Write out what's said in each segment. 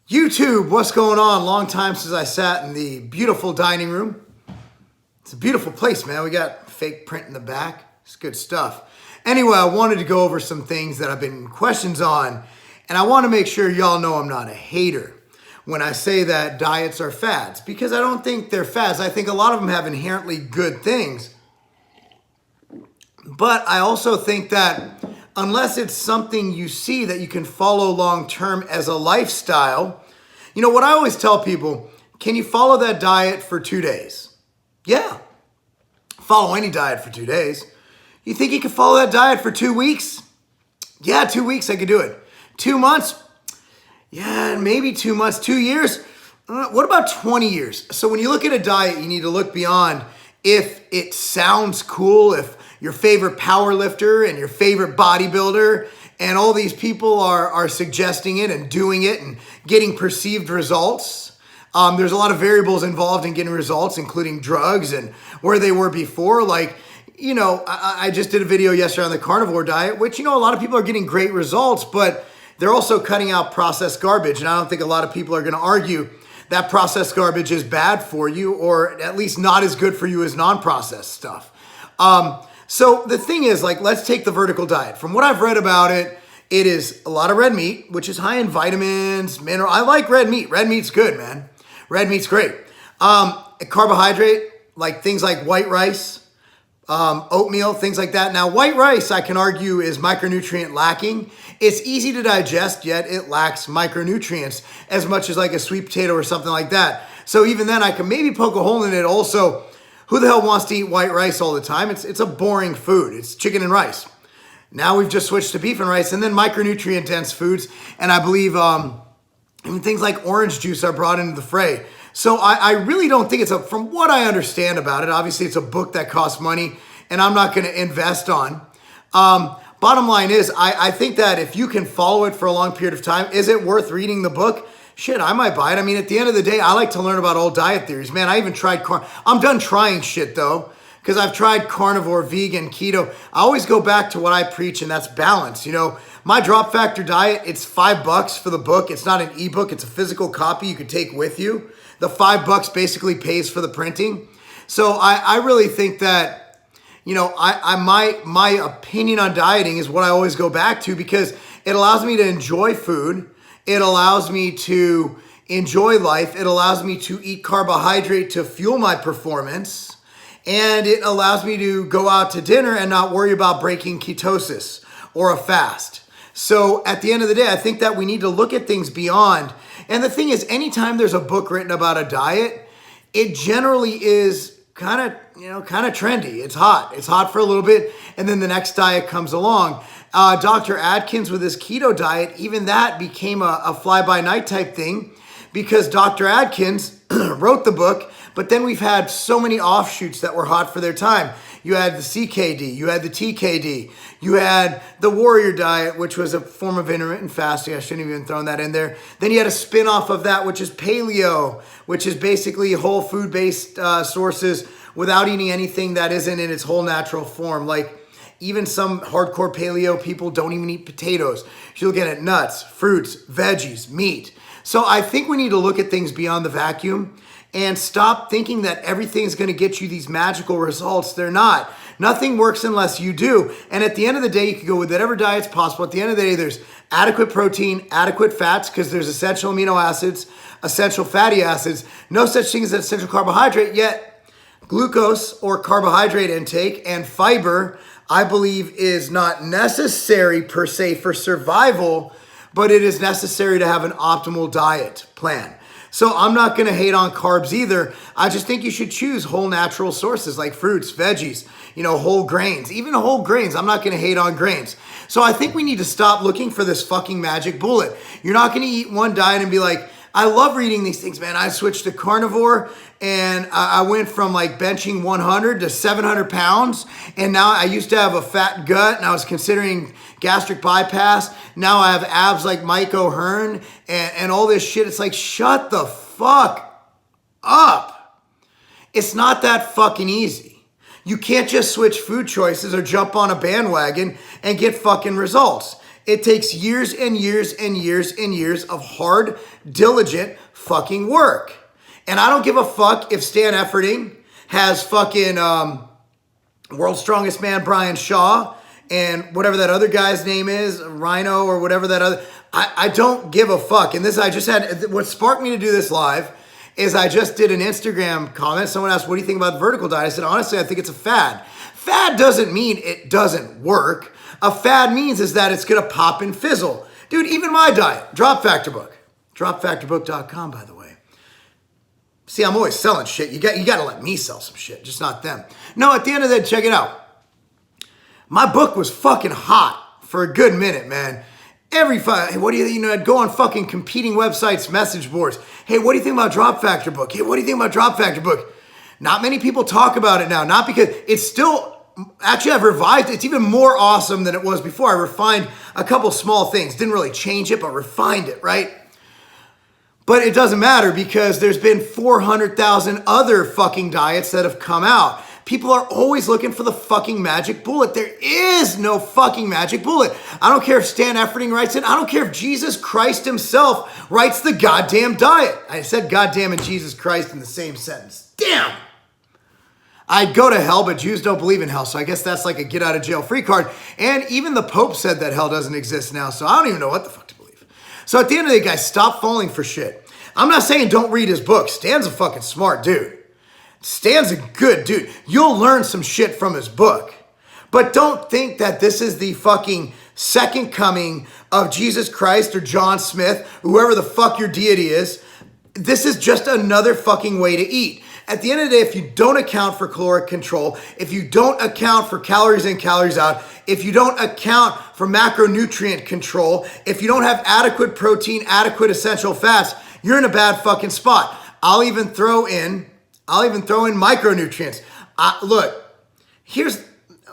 YouTube, what's going on? Long time since I sat in the beautiful dining room. It's a beautiful place, man. We got fake print in the back. It's good stuff. Anyway, I wanted to go over some things that I've been questions on, and I want to make sure y'all know I'm not a hater when I say that diets are fads, because I don't think they're fads. I think a lot of them have inherently good things. But I also think that unless it's something you see that you can follow long term as a lifestyle, you know what I always tell people, can you follow that diet for 2 days? Yeah. Follow any diet for 2 days. You think you can follow that diet for 2 weeks? Yeah, 2 weeks I could do it. 2 months? Yeah, maybe 2 months. 2 years? What about 20 years? So when you look at a diet, you need to look beyond if it sounds cool, if your favorite power lifter and your favorite bodybuilder and all these people are suggesting it and doing it and getting perceived results. There's a lot of variables involved in getting results, including drugs and where they were before. Like, you know, I just did a video yesterday on the carnivore diet, which, you know, a lot of people are getting great results, but they're also cutting out processed garbage. And I don't think a lot of people are going to argue that processed garbage is bad for you, or at least not as good for you as non-processed stuff. So the thing is, like, let's take the vertical diet. From what I've read about it, it is a lot of red meat, which is high in vitamins, mineral. I like red meat. Red meat's good, man. Red meat's great. Carbohydrate, like things like white rice, oatmeal, things like that. Now, white rice, I can argue, is micronutrient lacking. It's easy to digest, yet it lacks micronutrients as much as like a sweet potato or something like that. So even then, I can maybe poke a hole in it. Also, who the hell wants to eat white rice all the time? It's a boring food. It's chicken and rice. Now we've just switched to beef and rice, and then micronutrient dense foods. And I believe even things like orange juice are brought into the fray. So I really don't think from what I understand about it, obviously it's a book that costs money and I'm not going to invest on. Bottom line is, I think that if you can follow it for a long period of time, is it worth reading the book? Shit, I might buy it. I mean, at the end of the day, I like to learn about old diet theories. Man, I even tried I'm done trying shit though, because I've tried carnivore, vegan, keto. I always go back to what I preach, and that's balance. You know, my Drop Factor diet, it's $5 for the book. It's not an ebook. It's a physical copy you could take with you. The $5 basically pays for the printing. So I really think that, you know, my opinion on dieting is what I always go back to, because it allows me to enjoy food. It allows me to enjoy life. It allows me to eat carbohydrate to fuel my performance. And it allows me to go out to dinner and not worry about breaking ketosis or a fast. So at the end of the day, I think that we need to look at things beyond. And the thing is, anytime there's a book written about a diet, it generally is kind of trendy. It's hot. It's hot for a little bit, and then the next diet comes along. Dr. Atkins with his keto diet, even that became a fly-by-night type thing, because Dr. Atkins wrote the book, but then we've had so many offshoots that were hot for their time. You had the CKD, you had the TKD, you had the Warrior Diet, which was a form of intermittent fasting. I shouldn't have even thrown that in there. Then you had a spin-off of that, which is paleo, which is basically whole food-based sources without eating anything that isn't in its whole natural form. Like, even some hardcore paleo people don't even eat potatoes. You're looking at nuts, fruits, veggies, meat. So I think we need to look at things beyond the vacuum and stop thinking that everything's going to get you these magical results. They're not. Nothing works unless you do. And at the end of the day, you can go with whatever diet's possible. At the end of the day, there's adequate protein, adequate fats, because there's essential amino acids, essential fatty acids, no such thing as an essential carbohydrate, yet glucose or carbohydrate intake and fiber, I believe, is not necessary per se for survival, but it is necessary to have an optimal diet plan. So I'm not going to hate on carbs either. I just think you should choose whole natural sources like fruits, veggies, you know, whole grains, even whole grains. I'm not going to hate on grains. So I think we need to stop looking for this fucking magic bullet. You're not going to eat one diet and be like, I love reading these things, man. I switched to carnivore and I went from like benching 100 to 700 pounds. And now I used to have a fat gut and I was considering gastric bypass. Now I have abs like Mike O'Hearn and all this shit. It's like, shut the fuck up. It's not that fucking easy. You can't just switch food choices or jump on a bandwagon and get fucking results. It takes years and years and years and years of hard, diligent fucking work. And I don't give a fuck if Stan Efferding has fucking World's Strongest Man Brian Shaw and whatever that other guy's name is, Rhino or whatever that other. I don't give a fuck. And this, I just had, what sparked me to do this live is I just did an Instagram comment. Someone asked, what do you think about the vertical diet? I said, honestly, I think it's a fad. Fad doesn't mean it doesn't work. A fad means is that it's going to pop and fizzle. Dude, even my diet, Drop Factor book. Dropfactorbook.com, by the way. See, I'm always selling shit. You got to let me sell some shit, just not them. No, at the end of the day, check it out. My book was fucking hot for a good minute, man. Every hey, what do you I'd go on fucking competing websites, message boards. Hey, what do you think about Drop Factor book? Hey, what do you think about Drop Factor book? Not many people talk about it now. Not because it's still, actually I've revised. It's even more awesome than it was before. I refined a couple small things. Didn't really change it, but refined it, right? But it doesn't matter because there's been 400,000 other fucking diets that have come out. People are always looking for the fucking magic bullet. There is no fucking magic bullet. I don't care if Stan Efferding writes it. I don't care if Jesus Christ himself writes the goddamn diet. I said goddamn and Jesus Christ in the same sentence. Damn. I'd go to hell, but Jews don't believe in hell. So I guess that's like a get out of jail free card. And even the Pope said that hell doesn't exist now. So I don't even know what the fuck to believe. So at the end of the day, guys, stop falling for shit. I'm not saying don't read his book. Stan's a fucking smart dude. Stan's a good dude. You'll learn some shit from his book. But don't think that this is the fucking second coming of Jesus Christ or John Smith, whoever the fuck your deity is. This is just another fucking way to eat. At the end of the day, if you don't account for caloric control, if you don't account for calories in, calories out, if you don't account for macronutrient control, if you don't have adequate protein, adequate essential fats, you're in a bad fucking spot. I'll even throw in micronutrients. Look, here's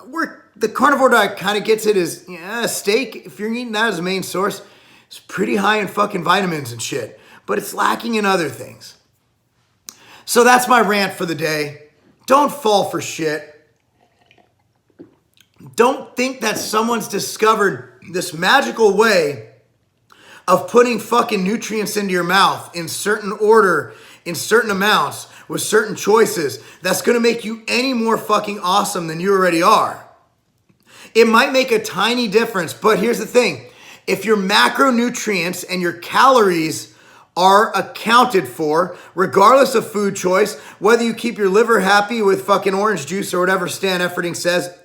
where the carnivore diet kind of gets it is, yeah, steak, if you're eating that as a main source, it's pretty high in fucking vitamins and shit, but it's lacking in other things. So that's my rant for the day. Don't fall for shit. Don't think that someone's discovered this magical way of putting fucking nutrients into your mouth in certain order, in certain amounts, with certain choices, that's going to make you any more fucking awesome than you already are. It might make a tiny difference, but here's the thing. If your macronutrients and your calories are accounted for, regardless of food choice, whether you keep your liver happy with fucking orange juice or whatever Stan Efferding says,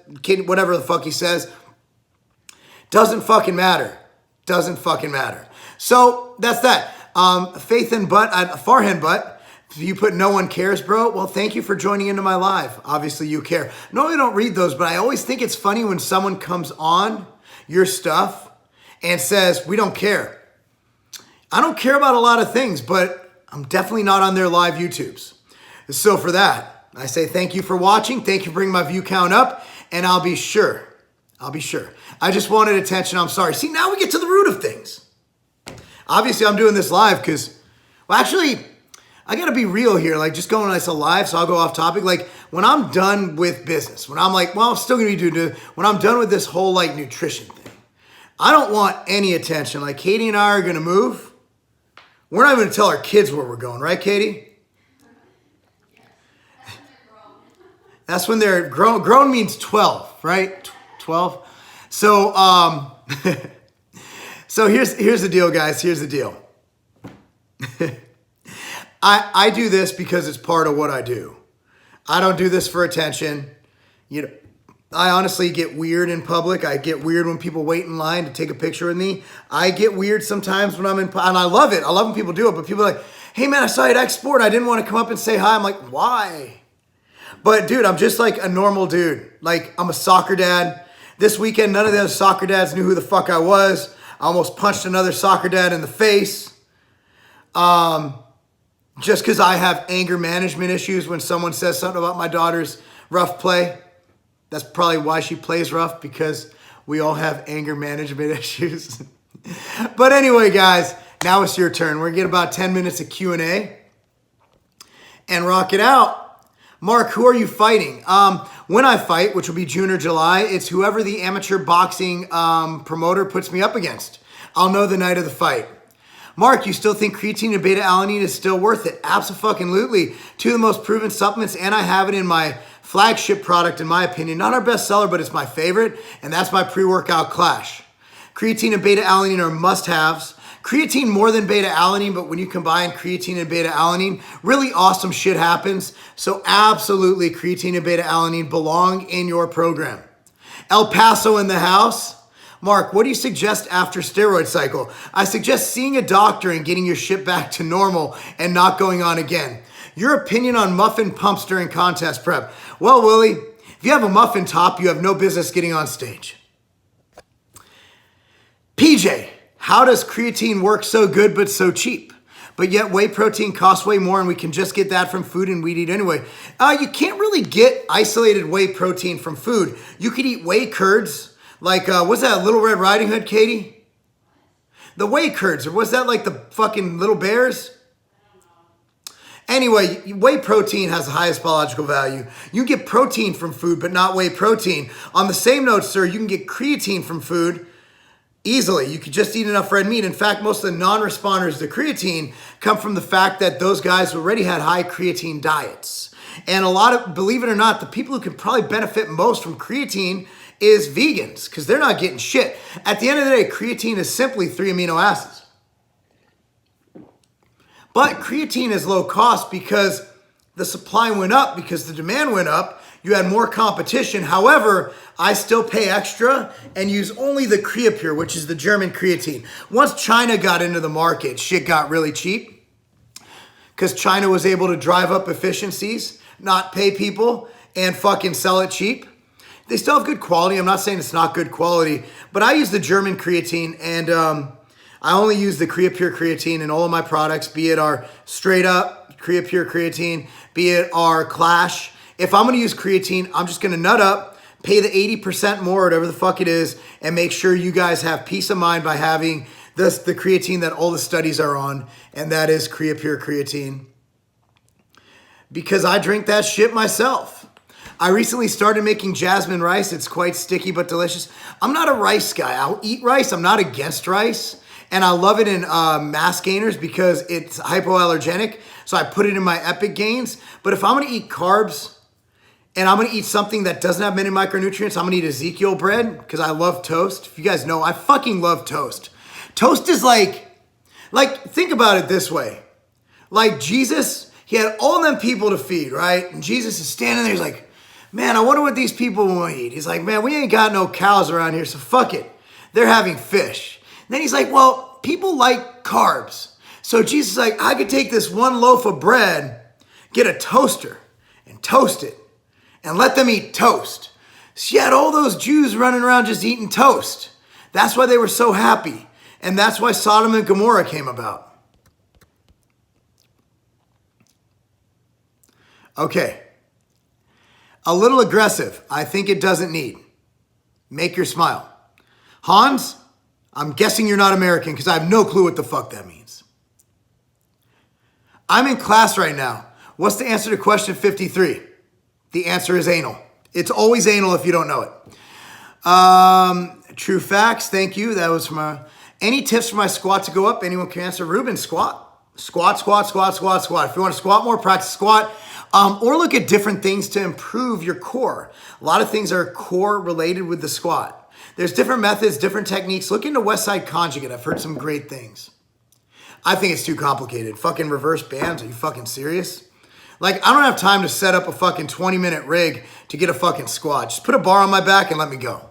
whatever the fuck he says, doesn't fucking matter. Doesn't fucking matter. So that's that. Faith in butt, Farhan butt. You put no one cares, bro. Well, thank you for joining into my live. Obviously you care. Normally I don't read those, but I always think it's funny when someone comes on your stuff and says, we don't care. I don't care about a lot of things, but I'm definitely not on their live YouTubes. So for that, I say thank you for watching. Thank you for bringing my view count up, and I'll be sure. I just wanted attention. I'm sorry. See, now we get to the root of things. Obviously, I'm doing this live because, well, actually, I got to be real here. Like, just going as a live, so I'll go off topic. Like, when I'm done with business, when I'm like, well, I'm still going to be doing, when I'm done with this whole, like, nutrition thing, I don't want any attention. Like, Katie and I are going to move. We're not even going to tell our kids where we're going, right, Katie? That's when they're grown. Grown means 12, right? 12. So, so here's the deal, guys. Here's the deal. I do this because it's part of what I do. I don't do this for attention. You know, I honestly get weird in public. I get weird when people wait in line to take a picture with me. I get weird sometimes when I'm in, and I love it. I love when people do it, but people are like, hey man, I saw you at X Sport. I didn't want to come up and say hi. I'm like, why? But dude, I'm just like a normal dude. Like, I'm a soccer dad. This weekend, none of the other soccer dads knew who the fuck I was. I almost punched another soccer dad in the face. Just because I have anger management issues when someone says something about my daughter's rough play. That's probably why she plays rough, because we all have anger management issues. But anyway, guys, now it's your turn. We're going to get about 10 minutes of Q&A and rock it out. Mark, who are you fighting? When I fight, which will be June or July, it's whoever the amateur boxing promoter puts me up against. I'll know the night of the fight. Mark, you still think creatine and beta-alanine is still worth it? Absolutely. Two of the most proven supplements, and I have it in my flagship product, in my opinion. Not our best seller, but it's my favorite, and that's my pre-workout Clash. Creatine and beta-alanine are must-haves. Creatine more than beta-alanine, but when you combine creatine and beta-alanine, really awesome shit happens. So absolutely, creatine and beta-alanine belong in your program. El Paso in the house. Mark, what do you suggest after Steroid Cycle? I suggest seeing a doctor and getting your shit back to normal and not going on again. Your opinion on muffin pumps during contest prep? Well, Willie, if you have a muffin top, you have no business getting on stage. PJ, how does creatine work so good but so cheap? But yet whey protein costs way more and we can just get that from food and we'd eat anyway. You can't really get isolated whey protein from food. You could eat whey curds. Like, what's that, Little Red Riding Hood, Katie? The whey curds, or was that like the fucking little bears? Anyway, whey protein has the highest biological value. You can get protein from food, but not whey protein. On the same note, sir, you can get creatine from food easily. You could just eat enough red meat. In fact, most of the non-responders to creatine come from the fact that those guys already had high creatine diets. And a lot of, believe it or not, the people who can probably benefit most from creatine is vegans, because they're not getting shit. At the end of the day, creatine is simply 3 amino acids. But creatine is low cost because the supply went up, because the demand went up. You had more competition. However, I still pay extra and use only the Creapure, which is the German creatine. Once China got into the market, shit got really cheap because China was able to drive up efficiencies, not pay people, and fucking sell it cheap. They still have good quality. I'm not saying it's not good quality, but I use the German creatine, and I only use the Creapure creatine in all of my products, be it our straight up Creapure creatine, be it our Clash. If I'm going to use creatine, I'm just going to nut up, pay the 80% more, whatever the fuck it is, and make sure you guys have peace of mind by having the creatine that all the studies are on, and that is Creapure creatine. Because I drink that shit myself. I recently started making jasmine rice. It's quite sticky but delicious. I'm not a rice guy. I'll eat rice. I'm not against rice. And I love it in mass gainers because it's hypoallergenic. So I put it in my Epic Gains. But if I'm going to eat carbs and I'm going to eat something that doesn't have many micronutrients, I'm going to eat Ezekiel bread because I love toast. If you guys know, I fucking love toast. Toast is like think about it this way. Like Jesus, he had all them people to feed, right? And Jesus is standing there. He's like, man, I wonder what these people will eat. He's like, man, we ain't got no cows around here, so fuck it. They're having fish. And then he's like, well, people like carbs. So Jesus is like, I could take this one loaf of bread, get a toaster, and toast it, and let them eat toast. So you had all those Jews running around just eating toast. That's why they were so happy. And that's why Sodom and Gomorrah came about. Okay. A little aggressive. I think it doesn't need. Make your smile. Hans, I'm guessing you're not American because I have no clue what the fuck that means. I'm in class right now. What's the answer to question 53? The answer is anal. It's always anal if you don't know it. True facts. Thank you. That was from any tips for my squat to go up? Anyone can answer. Ruben, squat. Squat, squat, squat, squat, squat. If you want to squat more, practice squat. Or look at different things to improve your core. A lot of things are core related with the squat. There's different methods, different techniques. Look into West Side Conjugate. I've heard some great things. I think it's too complicated. Fucking reverse bands. Are you fucking serious? Like, I don't have time to set up a fucking 20-minute rig to get a fucking squat. Just put a bar on my back and let me go.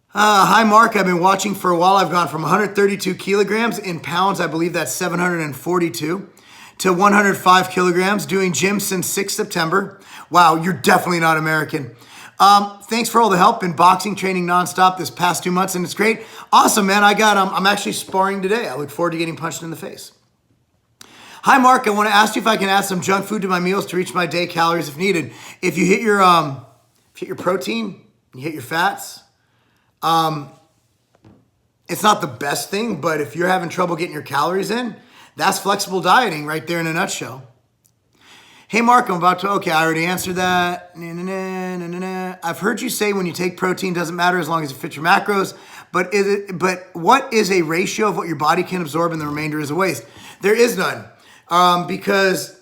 Hi, Mark. I've been watching for a while. I've gone from 132 kilograms in pounds. I believe that's 742. To 105 kilograms, doing gym since 6 September. Wow, you're definitely not American. Thanks for all the help in boxing training nonstop this past 2 months, and it's great. Awesome, man. I'm actually sparring today. I look forward to getting punched in the face. Hi, Mark. I want to ask you if I can add some junk food to my meals to reach my day calories if needed. If you hit your protein, you hit your fats. It's not the best thing, but if you're having trouble getting your calories in, that's flexible dieting right there in a nutshell. Hey, Mark, I'm about to, okay, I already answered that. I've heard you say when you take protein, doesn't matter as long as it fits your macros, but what is a ratio of what your body can absorb and the remainder is a waste? There is none, because,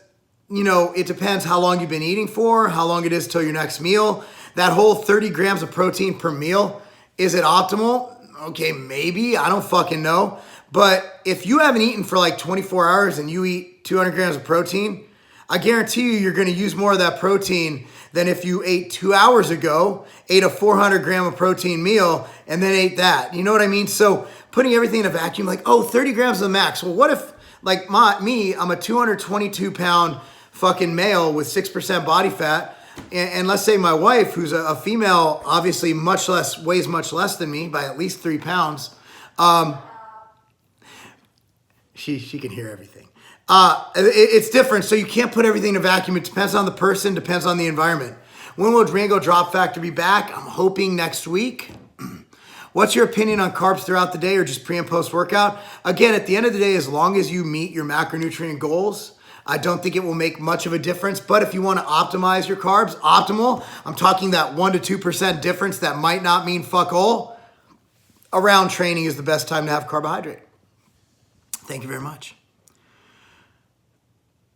it depends how long you've been eating for, how long it is till your next meal. That whole 30 grams of protein per meal, is it optimal? Okay, maybe, I don't fucking know. But if you haven't eaten for like 24 hours and you eat 200 grams of protein, I guarantee you're going to use more of that protein than if you ate 2 hours ago, ate a 400 gram of protein meal, and then ate that. You know what I mean? So putting everything in a vacuum, like, 30 grams is the max. Well, what if, like I'm a 222 pound fucking male with 6% body fat, and let's say my wife, who's a female, obviously weighs much less than me by at least 3 pounds. She can hear everything. It's different, so you can't put everything in a vacuum. It depends on the person, depends on the environment. When will Durango Drop Factor be back? I'm hoping next week. What's your opinion on carbs throughout the day or just pre and post workout? Again, at the end of the day, as long as you meet your macronutrient goals, I don't think it will make much of a difference. But if you want to optimize your carbs, optimal, I'm talking that 1% to 2% difference that might not mean fuck all. Around training is the best time to have carbohydrate. Thank you very much.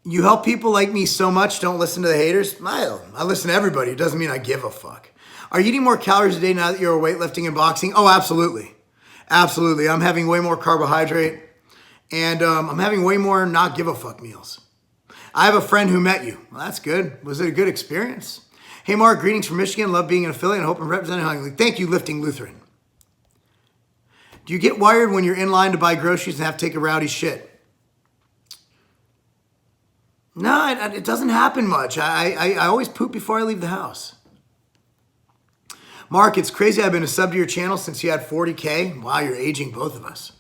You help people like me so much, don't listen to the haters. I listen to everybody. It doesn't mean I give a fuck. Are you eating more calories a day now that you're weightlifting and boxing? Oh, absolutely. Absolutely. I'm having way more carbohydrate, and I'm having way more not give a fuck meals. I have a friend who met you. Well, that's good. Was it a good experience? Hey, Mark, greetings from Michigan. Love being an affiliate and hope I'm representing Huntington. Thank you, Lifting Lutheran. Do you get wired when you're in line to buy groceries and have to take a rowdy shit? No, it doesn't happen much. I always poop before I leave the house. Mark, it's crazy. I've been a sub to your channel since you had 40K. Wow, you're aging both of us.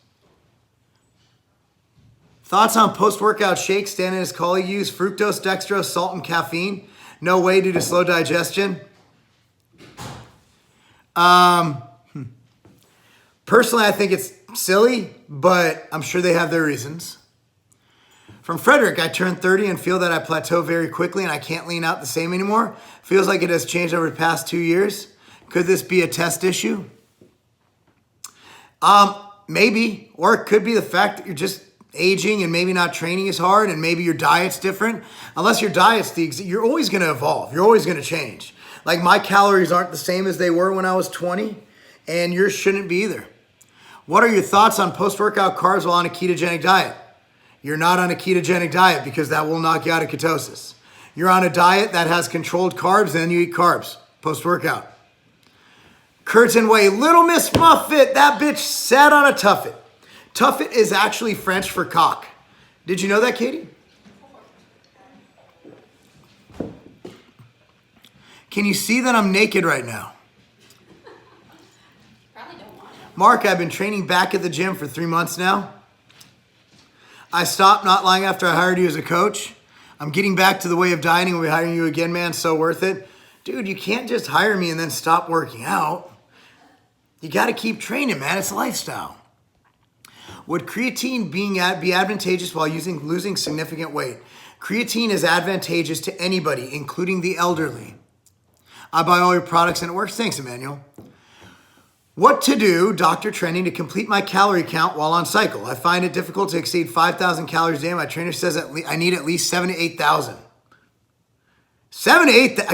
Thoughts on post-workout shakes Stan and his colleague use? Fructose, dextrose, salt, and caffeine. No way due to slow digestion. Personally, I think it's silly, but I'm sure they have their reasons. From Frederick, I turned 30 and feel that I plateau very quickly and I can't lean out the same anymore. Feels like it has changed over the past 2 years. Could this be a test issue? Maybe, or it could be the fact that you're just aging and maybe not training as hard and maybe your diet's different. Unless your diet's you're always going to evolve. You're always going to change. Like my calories aren't the same as they were when I was 20 and yours shouldn't be either. What are your thoughts on post-workout carbs while on a ketogenic diet? You're not on a ketogenic diet because that will knock you out of ketosis. You're on a diet that has controlled carbs and then you eat carbs post-workout. Curtain Way, Little Miss Muffin, that bitch sat on a tuffet. Tuffet is actually French for cock. Did you know that, Katie? Can you see that I'm naked right now? Probably don't want to. Mark, I've been training back at the gym for 3 months now. I stopped not lying after I hired you as a coach. I'm getting back to the way of dieting. We'll be hiring you again, man. So worth it. Dude, you can't just hire me and then stop working out. You got to keep training, man. It's a lifestyle. Would creatine be advantageous while losing significant weight? Creatine is advantageous to anybody, including the elderly. I buy all your products and it works. Thanks, Emmanuel. What to do, Dr. Trendy, to complete my calorie count while on cycle? I find it difficult to exceed 5,000 calories a day. My trainer says I need at least 7,000 to 8,000. 7,000 to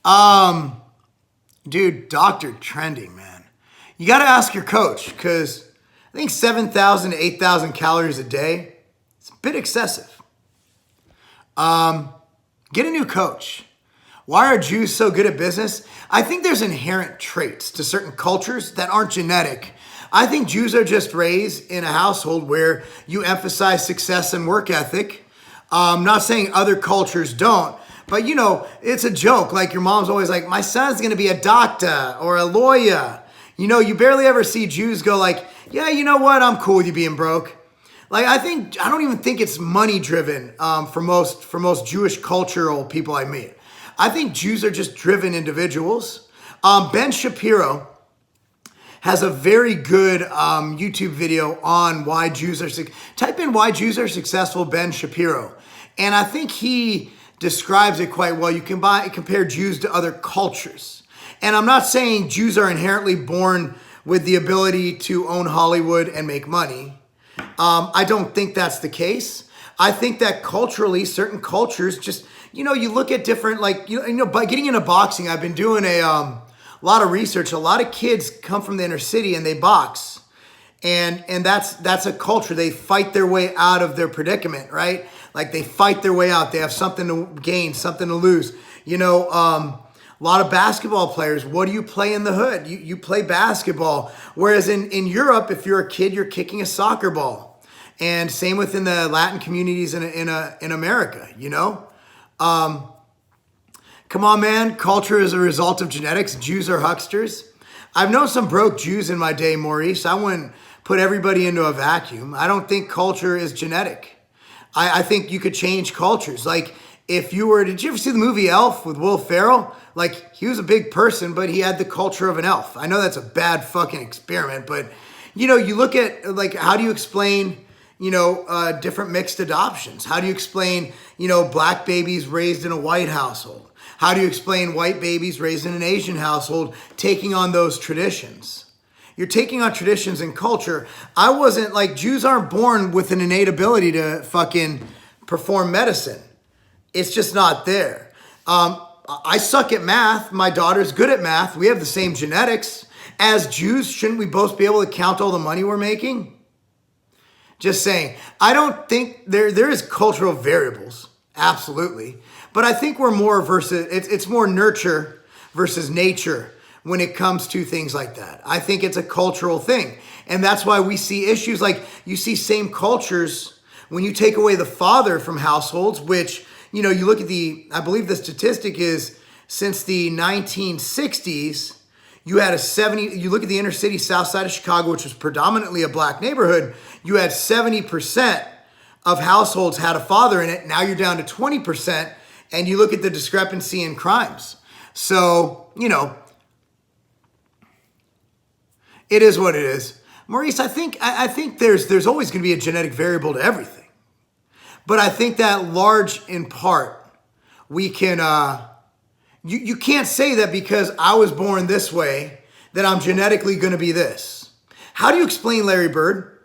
8,000. Dude, Dr. Trendy, man. You got to ask your coach because I think 7,000 to 8,000 calories a day, it's a bit excessive. Get a new coach. Why are Jews so good at business? I think there's inherent traits to certain cultures that aren't genetic. I think Jews are just raised in a household where you emphasize success and work ethic. I'm not saying other cultures don't, but it's a joke. Like your mom's always like, my son's going to be a doctor or a lawyer. You barely ever see Jews go like, yeah, you know what? I'm cool with you being broke. Like, I don't even think it's money driven for most Jewish cultural people I meet. I think Jews are just driven individuals. Ben Shapiro has a very good YouTube video on why Jews are, type in why Jews are successful, Ben Shapiro. And I think he describes it quite well. You can compare Jews to other cultures. And I'm not saying Jews are inherently born with the ability to own Hollywood and make money. I don't think that's the case. I think that culturally, certain cultures just, you look at different, like, by getting into boxing, I've been doing a lot of research. A lot of kids come from the inner city and they box. And that's a culture. They fight their way out of their predicament, right? Like they fight their way out. They have something to gain, something to lose. A lot of basketball players, what do you play in the hood? You play basketball. Whereas in Europe, if you're a kid, you're kicking a soccer ball. And same within the Latin communities in America, Come on, man. Culture is a result of genetics. Jews are hucksters. I've known some broke Jews in my day, Maurice. I wouldn't put everybody into a vacuum. I don't think culture is genetic. I think you could change cultures. Like if you were, did you ever see the movie Elf with Will Ferrell? Like he was a big person, but he had the culture of an elf. I know that's a bad fucking experiment, but you look at like, how do you explain, different mixed adoptions? How do you explain, black babies raised in a white household? How do you explain white babies raised in an Asian household taking on those traditions? You're taking on traditions and culture. I wasn't like, Jews aren't born with an innate ability to fucking perform medicine. It's just not there. I suck at math. My daughter's good at math. We have the same genetics. As Jews, shouldn't we both be able to count all the money we're making? Just saying. I don't think there is cultural variables. Absolutely. But I think we're more versus, it's more nurture versus nature when it comes to things like that. I think it's a cultural thing. And that's why we see issues like you see same cultures when you take away the father from households, which, you look at I believe the statistic is since the 1960s, you had you look at the inner city south side of Chicago, which was predominantly a black neighborhood, you had 70% of households had a father in it. Now you're down to 20%, and you look at the discrepancy in crimes. So, it is what it is. Maurice, I think there's always going to be a genetic variable to everything. But I think that large in part, we can, you can't say that because I was born this way, that I'm genetically going to be this. How do you explain Larry Bird?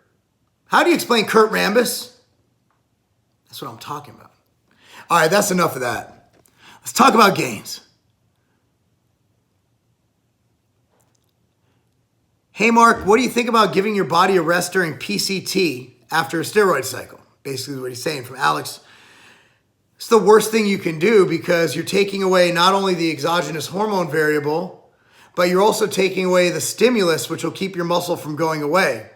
How do you explain Kurt Rambis? That's what I'm talking about. All right, that's enough of that. Let's talk about gains. Hey, Mark, what do you think about giving your body a rest during PCT after a steroid cycle? Basically what he's saying from Alex. It's the worst thing you can do because you're taking away not only the exogenous hormone variable, but you're also taking away the stimulus, which will keep your muscle from going away.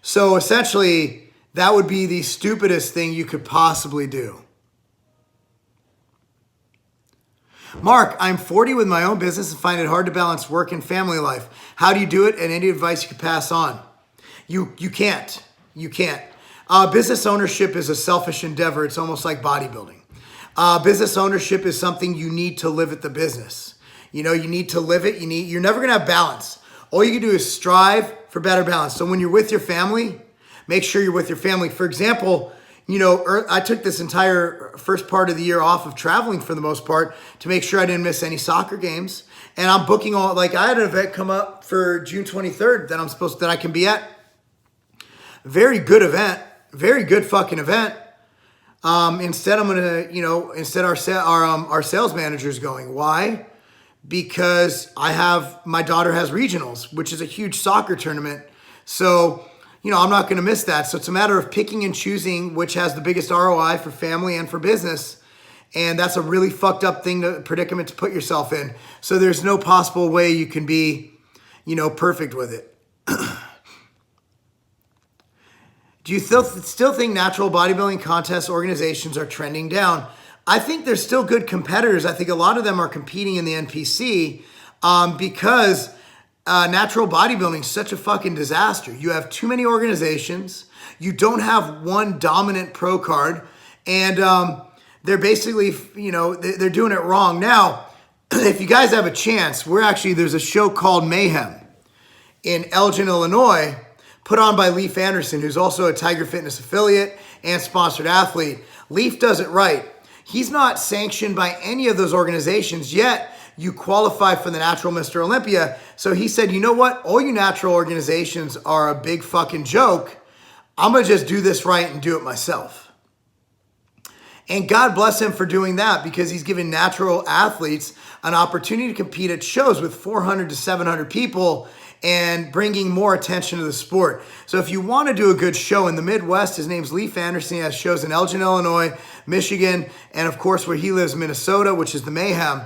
So essentially, that would be the stupidest thing you could possibly do. Mark, I'm 40 with my own business and find it hard to balance work and family life. How do you do it? And any advice you could pass on? You can't. You can't. Business ownership is a selfish endeavor. It's almost like bodybuilding. Business ownership is something you need to live at the business. You need to live it. You're never going to have balance. All you can do is strive for better balance. So when you're with your family, make sure you're with your family. For example, I took this entire first part of the year off of traveling for the most part to make sure I didn't miss any soccer games. And I'm booking I had an event come up for June 23rd that I can be at. Very good event. Very good fucking event. Instead, I'm gonna, our sales manager's going. Why? Because my daughter has regionals, which is a huge soccer tournament. So, I'm not gonna miss that. So it's a matter of picking and choosing which has the biggest ROI for family and for business. And that's a really fucked up predicament to put yourself in. So there's no possible way you can be, perfect with it. Do you still think natural bodybuilding contest organizations are trending down? I think there's still good competitors. I think a lot of them are competing in the NPC because natural bodybuilding is such a fucking disaster. You have too many organizations. You don't have one dominant pro card. And they're basically, they're doing it wrong. Now, if you guys have a chance, there's a show called Mayhem. in Elgin, Illinois, put on by Leif Anderson, who's also a Tiger Fitness affiliate and sponsored athlete. Leif does it right. He's not sanctioned by any of those organizations, yet you qualify for the Natural Mr. Olympia. So he said, you know what? All you natural organizations are a big fucking joke. I'm going to just do this right and do it myself. And God bless him for doing that, because he's giving natural athletes an opportunity to compete at shows with 400 to 700 people and bringing more attention to the sport. So if you want to do a good show in the Midwest, his name's Leif Anderson. He has shows in Elgin, Illinois, Michigan, and of course where he lives, Minnesota, which is the Mayhem.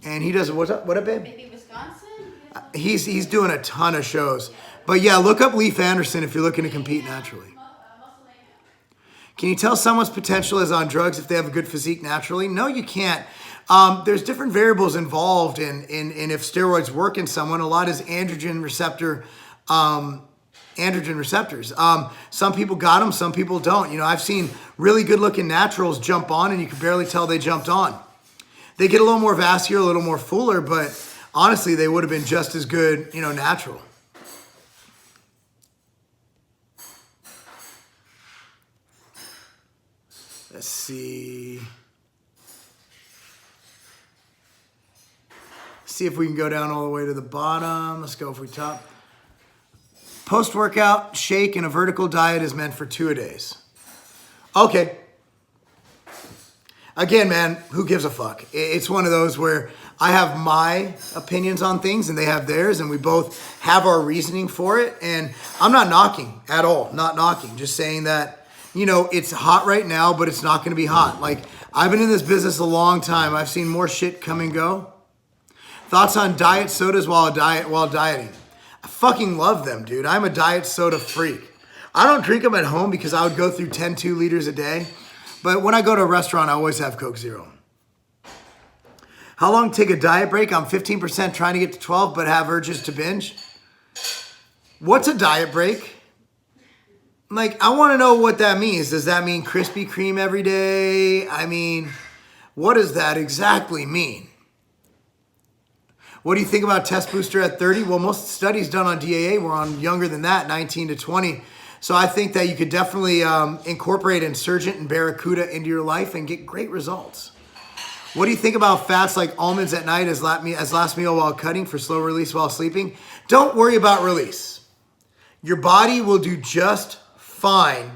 And he does, what up, babe? Maybe Wisconsin? He's doing a ton of shows. But yeah, look up Leif Anderson if you're looking to compete naturally. Can you tell someone's potential is on drugs if they have a good physique naturally? No, you can't. There's different variables involved in if steroids work in someone. A lot is androgen receptors. Some people got them, some people don't. You know, I've seen really good looking naturals jump on and you can barely tell they jumped on. They get a little more vascular, a little more fuller, but honestly, they would have been just as good, you know, natural. Let's see. See if we can go down all the way to the bottom. Let's go if we top. Post-workout shake and a vertical diet is meant for 2-a-days. Okay. Again, man, who gives a fuck? It's one of those where I have my opinions on things and they have theirs, and we both have our reasoning for it. And I'm not knocking at all, not knocking, just saying that, you know, it's hot right now, but it's not going to be hot. Like, I've been in this business a long time. I've seen more shit come and go. Thoughts on diet sodas while dieting? I fucking love them, dude. I'm a diet soda freak. I don't drink them at home because I would go through 10 2-liters a day. But when I go to a restaurant, I always have Coke Zero. How long to take a diet break? I'm 15% trying to get to 12, but have urges to binge. What's a diet break? Like, I want to know what that means. Does that mean Krispy Kreme every day? I mean, what does that exactly mean? What do you think about test booster at 30? Well, most studies done on DAA were on younger than that, 19 to 20. So I think that you could definitely incorporate Insurgent and Barracuda into your life and get great results. What do you think about fats like almonds at night as last meal while cutting for slow release while sleeping? Don't worry about release. Your body will do just fine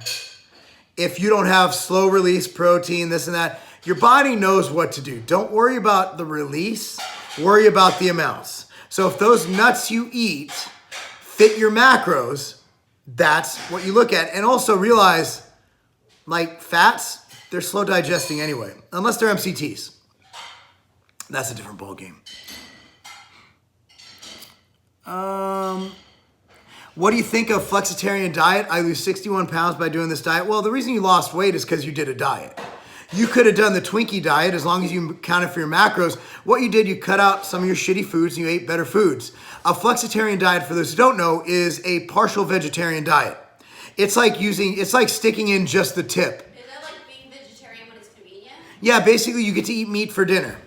if you don't have slow release protein, this and that. Your body knows what to do. Don't worry about the release. Worry about the amounts. So if those nuts you eat fit your macros, that's what you look at. And also realize, like fats, they're slow digesting anyway, unless they're MCTs. That's a different ballgame. What do you think of flexitarian diet? I lose 61 pounds by doing this diet. Well, the reason you lost weight is because you did a diet. You could have done the Twinkie diet as long as you counted for your macros. What you did, you cut out some of your shitty foods and you ate better foods. A flexitarian diet, for those who don't know, is a partial vegetarian diet. It's like sticking in just the tip. Is that like being vegetarian when it's convenient? Yeah, basically you get to eat meat for dinner.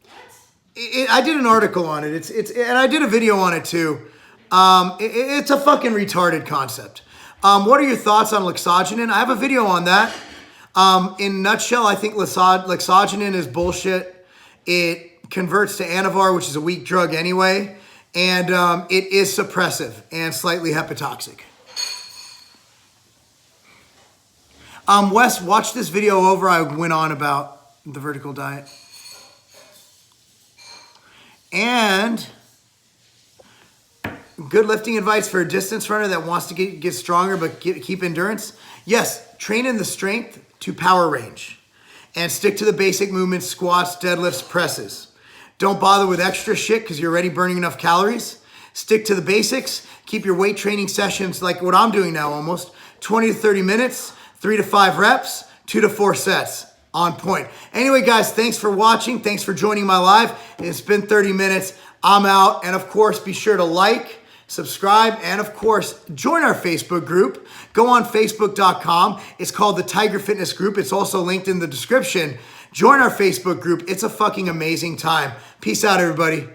What? I did an article on it. And I did a video on it too. It's a fucking retarded concept. What are your thoughts on Lexogenin? I have a video on that. In a nutshell, I think Lexogenin is bullshit. It converts to Anavar, which is a weak drug anyway. And it is suppressive and slightly hepatotoxic. Wes, watch this video over. I went on about the vertical diet. And good lifting advice for a distance runner that wants to get stronger but keep endurance. Yes, train in the strength to power range. And stick to the basic movements, squats, deadlifts, presses. Don't bother with extra shit because you're already burning enough calories. Stick to the basics. Keep your weight training sessions like what I'm doing now almost. 20 to 30 minutes, 3 to 5 reps, 2 to 4 sets. On point. Anyway, guys, thanks for watching. Thanks for joining my live. It's been 30 minutes. I'm out. And of course, be sure to like, subscribe, and of course, join our Facebook group. Go on facebook.com. It's called the Tiger Fitness Group. It's also linked in the description. Join our Facebook group. It's a fucking amazing time. Peace out, everybody.